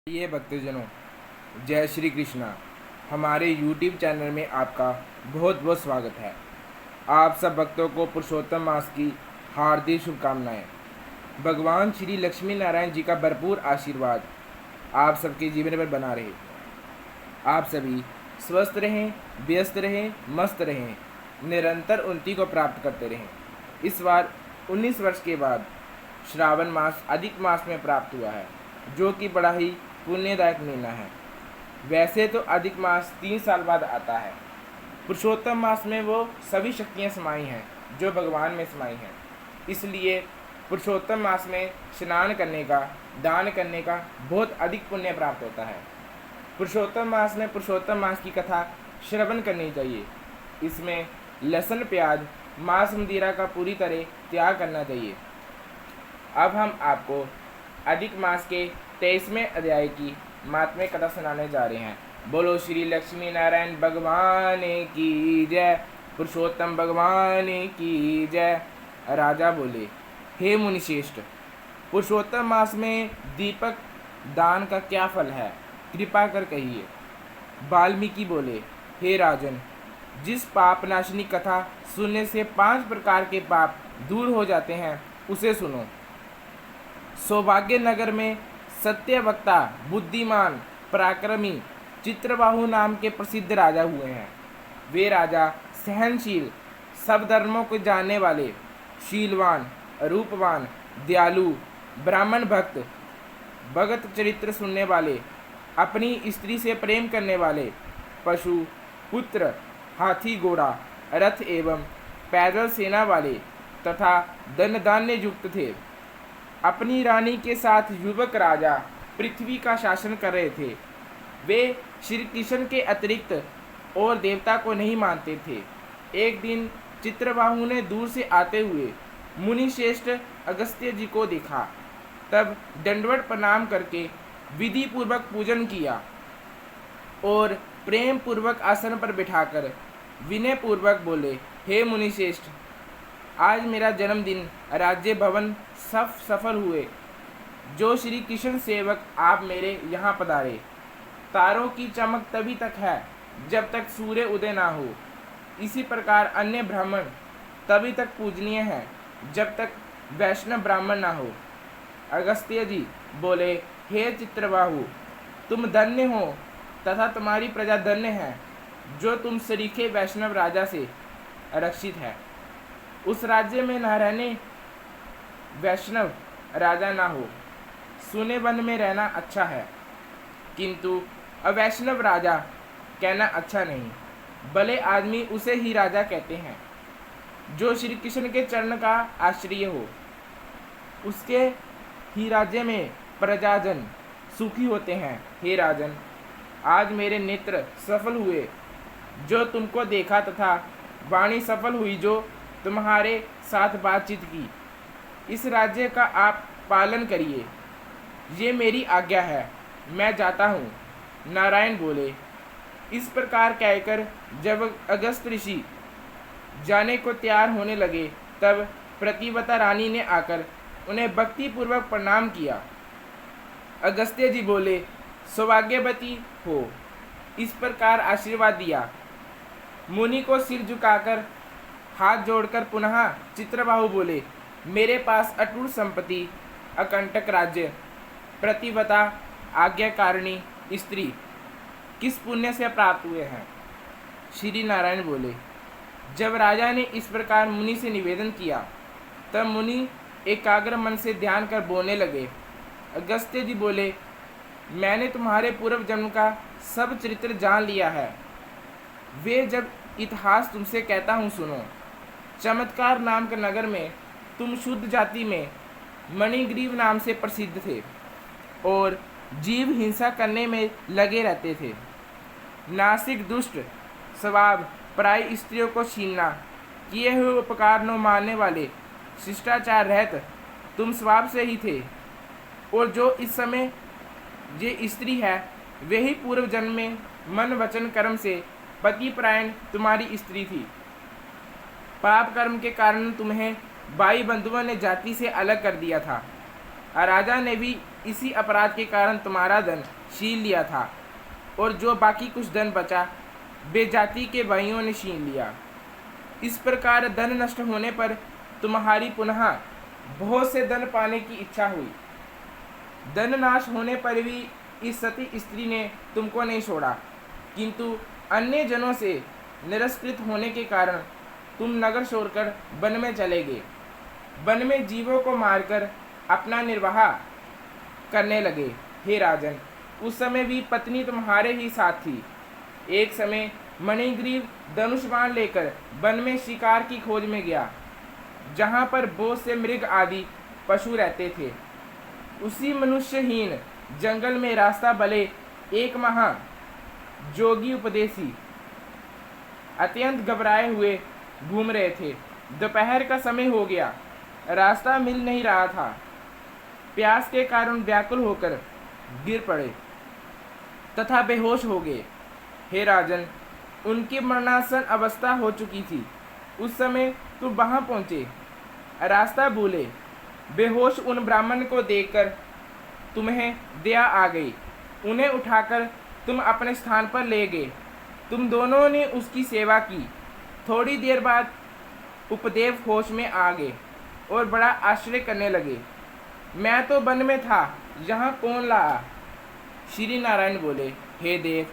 ये भक्तजनों, जय श्री कृष्णा। हमारे YouTube चैनल में आपका बहुत बहुत स्वागत है। आप सब भक्तों को पुरुषोत्तम मास की हार्दिक शुभकामनाएं। भगवान श्री लक्ष्मी नारायण जी का भरपूर आशीर्वाद आप सबके जीवन पर बना रहे। आप सभी स्वस्थ रहें, व्यस्त रहें, मस्त रहें, निरंतर उन्नति को प्राप्त करते रहें। इस बार 19 वर्ष के बाद श्रावण मास अधिक मास में प्राप्त हुआ है, जो कि बड़ा ही पुण्यदायक महीना है। वैसे तो अधिक मास 3 साल बाद आता है। पुरुषोत्तम मास में वो सभी शक्तियाँ समाई हैं जो भगवान में समाई हैं। इसलिए पुरुषोत्तम मास में स्नान करने का, दान करने का बहुत अधिक पुण्य प्राप्त होता है। पुरुषोत्तम मास में पुरुषोत्तम मास की कथा श्रवण करनी चाहिए। इसमें लहसुन, प्याज, मांस, मदिरा का पूरी तरह त्याग करना चाहिए। अब हम आपको अधिक मास के 23वें अध्याय की महात्म्य कथा सुनाने जा रहे हैं। बोलो श्री लक्ष्मी नारायण भगवान की जय, पुरुषोत्तम भगवान की जय। राजा बोले, हे मुनिश्रेष्ठ, पुरुषोत्तम मास में दीपक दान का क्या फल है, कृपा कर कहिए। वाल्मीकि बोले, हे राजन, जिस पाप नाशनी कथा सुनने से 5 प्रकार के पाप दूर हो जाते हैं, उसे सुनो। सौभाग्य नगर में सत्यवक्ता, बुद्धिमान, पराक्रमी चित्रबाहु नाम के प्रसिद्ध राजा हुए हैं। वे राजा सहनशील, सब धर्मों को जानने वाले, शीलवान, रूपवान, दयालु, ब्राह्मण भक्त, भगत चरित्र सुनने वाले, अपनी स्त्री से प्रेम करने वाले, पशु, पुत्र, हाथी, घोड़ा, रथ एवं पैदल सेना वाले तथा धन धान्य युक्त थे। अपनी रानी के साथ युवक राजा पृथ्वी का शासन कर रहे थे। वे श्री कृष्ण के अतिरिक्त और देवता को नहीं मानते थे। एक दिन चित्रबाहु ने दूर से आते हुए मुनि श्रेष्ठ अगस्त्य जी को देखा। तब दंडवत प्रणाम करके विधि पूर्वक पूजन किया और प्रेम पूर्वक आसन पर बिठाकर विनय पूर्वक बोले, हे मुनि श्रेष्ठ, आज मेरा जन्मदिन, राज्य भवन सब सफल हुए। जो श्री कृष्ण सेवक आप मेरे यहाँ पधारे। तारों की चमक तभी तक है जब तक सूर्य उदय ना हो। इसी प्रकार अन्य ब्राह्मण तभी तक पूजनीय हैं जब तक वैष्णव ब्राह्मण ना हो। अगस्त्य जी बोले, हे चित्रबाहु, तुम धन्य हो तथा तुम्हारी प्रजा धन्य है, जो तुम सरीखे वैष्णव राजा से रक्षित है। उस राज्य में न रहने वैष्णव राजा ना हो। सुने वन में रहना अच्छा है, किंतु अवैष्णव राजा कहना अच्छा नहीं। भले आदमी उसे ही राजा कहते हैं जो श्री कृष्ण के चरण का आश्रय हो। उसके ही राज्य में प्रजाजन सुखी होते हैं। हे राजन, आज मेरे नेत्र सफल हुए जो तुमको देखा, तथा वाणी सफल हुई जो तुम्हारे साथ बातचीत की। इस राज्य का आप पालन करिए, ये मेरी आज्ञा है, मैं जाता हूँ। नारायण बोले। इस प्रकार कहकर जब अगस्त ऋषि जाने को तैयार होने लगे, तब प्रतिवता रानी ने आकर उन्हें भक्ति पूर्वक प्रणाम किया। अगस्त्य जी बोले, सौभाग्यवती हो, इस प्रकार आशीर्वाद दिया। मुनि को सिर झुकाकर हाथ जोड़कर पुनः चित्रबाहु बोले, मेरे पास अटूट संपत्ति, अकंटक राज्य, प्रतिवता, आज्ञाकारिणी स्त्री किस पुण्य से प्राप्त हुए हैं। श्री नारायण बोले, जब राजा ने इस प्रकार मुनि से निवेदन किया, तब मुनि एकाग्र मन से ध्यान कर बोलने लगे। अगस्त्य जी बोले, मैंने तुम्हारे पूर्व जन्म का सब चरित्र जान लिया है। वे जब इतिहास तुमसे कहता हूँ, सुनो। चमत्कार नाम के नगर में तुम शुद्ध जाति में मणिग्रीव नाम से प्रसिद्ध थे और जीव हिंसा करने में लगे रहते थे। नासिक, दुष्ट स्वभाव, पराई स्त्रियों को छीनना, किए हुए उपकार न मानने वाले, शिष्टाचार रहित तुम स्वभाव से ही थे। और जो इस समय ये स्त्री है, वे ही पूर्व जन्म में मन वचन कर्म से पतिपरायण तुम्हारी स्त्री थी। पाप कर्म के कारण तुम्हें भाई बंधुओं ने जाति से अलग कर दिया था। राजा ने भी इसी अपराध के कारण तुम्हारा धन छीन लिया था, और जो बाकी कुछ धन बचा बेजाति के भाइयों ने छीन लिया। इस प्रकार धन नष्ट होने पर तुम्हारी पुनः बहुत से धन पाने की इच्छा हुई। धन नाश होने पर भी इस सती स्त्री ने तुमको नहीं छोड़ा, किंतु अन्य जनों से निरस्कृत होने के कारण तुम नगर छोड़कर वन में चले गए। वन में जीवों को मारकर अपना निर्वाह करने लगे। हे राजन, उस समय भी पत्नी तुम्हारे ही साथ थी। एक समय मणिग्रीव धनुष बाण लेकर वन में शिकार की खोज में गया, जहाँ पर बहुत से मृग आदि पशु रहते थे। उसी मनुष्यहीन जंगल में रास्ता भले एक महा जोगी उपदेशी अत्यंत घबराए हुए घूम रहे थे। दोपहर का समय हो गया, रास्ता मिल नहीं रहा था। प्यास के कारण व्याकुल होकर गिर पड़े तथा बेहोश हो गए। हे राजन, उनकी मरणासन अवस्था हो चुकी थी। उस समय तुम वहां पहुंचे, रास्ता भूले। बेहोश उन ब्राह्मण को देखकर तुम्हें दया आ गई। उन्हें उठाकर तुम अपने स्थान पर ले गए। तुम दोनों ने उसकी सेवा की। थोड़ी देर बाद उपदेव होश में आ गए और बड़ा आश्चर्य करने लगे। मैं तो वन में था, यहाँ कौन लाया? श्री नारायण बोले, हे देव।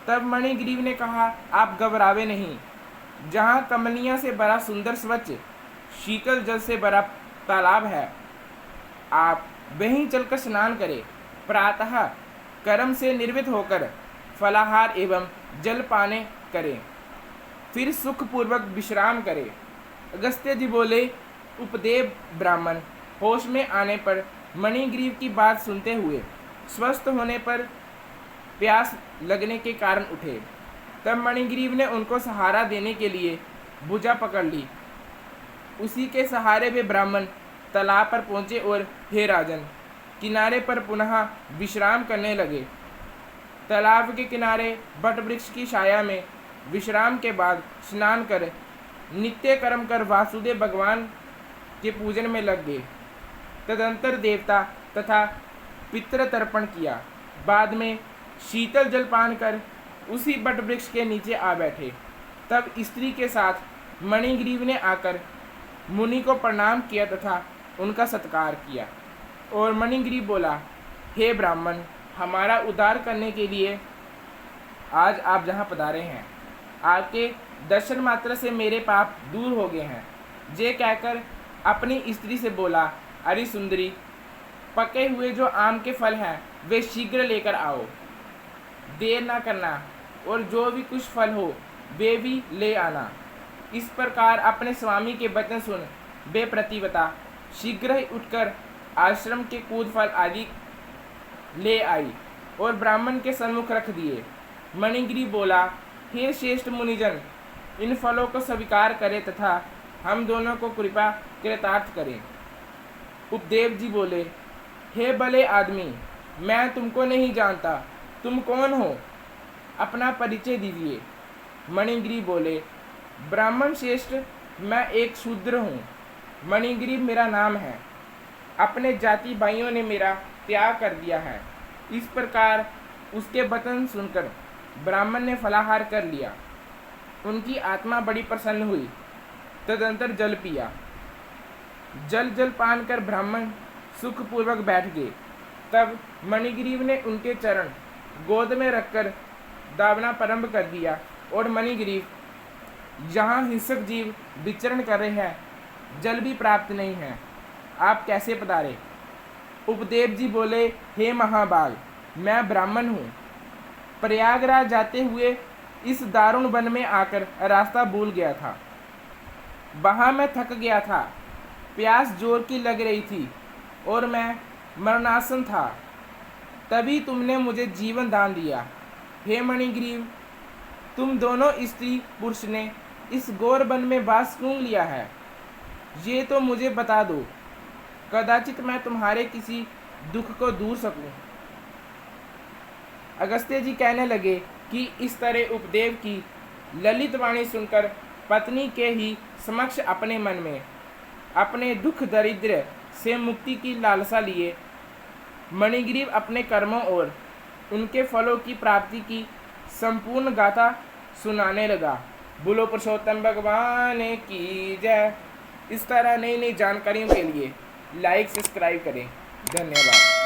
तब मणिग्रीव ने कहा, आप घबरावे नहीं। जहाँ कमलियाँ से भरा सुंदर स्वच्छ शीतल जल से भरा तालाब है, आप वहीं चलकर स्नान करें। प्रातः कर्म से निर्वित होकर फलाहार एवं जल पाने करें, फिर सुखपूर्वक विश्राम करें। अगस्त्य जी बोले, उपदेव ब्राह्मण होश में आने पर मणिग्रीव की बात सुनते हुए स्वस्थ होने पर प्यास लगने के कारण उठे। तब मणिग्रीव ने उनको सहारा देने के लिए भुजा पकड़ ली। उसी के सहारे वे ब्राह्मण तालाब पर पहुँचे और हे राजन, किनारे पर पुनः विश्राम करने लगे। तालाब के किनारे बट वृक्ष की छाया में विश्राम के बाद स्नान कर नित्य कर्म कर वासुदेव भगवान के पूजन में लग गए। तदंतर देवता तथा पितृ तर्पण किया। बाद में शीतल जल पान कर उसी बट वृक्ष के नीचे आ बैठे। तब स्त्री के साथ मणिग्रीव ने आकर मुनि को प्रणाम किया तथा उनका सत्कार किया। और मणिग्रीव बोला, हे ब्राह्मण, हमारा उद्धार करने के लिए आज आप जहाँ पधारे हैं, आपके दर्शन मात्र से मेरे पाप दूर हो गए हैं। ये कहकर अपनी स्त्री से बोला, अरे सुंदरी, पके हुए जो आम के फल हैं वे शीघ्र लेकर आओ, देर ना करना, और जो भी कुछ फल हो वे भी ले आना। इस प्रकार अपने स्वामी के वचन सुन वे प्रतिवता शीघ्र ही उठकर आश्रम के कूद फल आदि ले आई और ब्राह्मण के सम्मुख रख दिए। मणिग्रीव बोला, हे श्रेष्ठ मुनिजन, इन फलों को स्वीकार करें तथा हम दोनों को कृपा कृतार्थ करें। उपदेव जी बोले, हे भले आदमी, मैं तुमको नहीं जानता, तुम कौन हो? अपना परिचय दीजिए। मणिग्रीव बोले, ब्राह्मण श्रेष्ठ, मैं एक शूद्र हूँ। मणिग्रीव मेरा नाम है। अपने जाति भाइयों ने मेरा त्याग कर दिया है। इस प्रकार उसके वचन सुनकर ब्राह्मण ने फलाहार कर लिया। उनकी आत्मा बड़ी प्रसन्न हुई। तदंतर जल पिया। जल पान कर ब्राह्मण सुखपूर्वक बैठ गए। तब मणिग्रीव ने उनके चरण गोद में रखकर दावना प्रारंभ कर दिया और मणिग्रीव, जहाँ हिंसक जीव विचरण कर रहे हैं, जल भी प्राप्त नहीं है, आप कैसे पधारे? उपदेव जी बोले, हे महाबाग, मैं ब्राह्मण हूँ। प्रयागराज जाते हुए इस दारुण वन में आकर रास्ता भूल गया था। वहाँ मैं थक गया था, प्यास जोर की लग रही थी और मैं मरणासन था। तभी तुमने मुझे जीवन दान दिया। हे मणिग्रीव, तुम दोनों स्त्री पुरुष ने इस घोर वन में वास क्यों लिया है, ये तो मुझे बता दो, कदाचित मैं तुम्हारे किसी दुख को दूर सकूं। अगस्त्य जी कहने लगे कि इस तरह उपदेव की ललित वाणी सुनकर पत्नी के ही समक्ष अपने मन में अपने दुख दरिद्र से मुक्ति की लालसा लिए मणिग्रीव अपने कर्मों और उनके फलों की प्राप्ति की संपूर्ण गाथा सुनाने लगा। बोलो पुरुषोत्तम भगवान की जय। इस तरह नई नई जानकारियों के लिए लाइक सब्सक्राइब करें। धन्यवाद।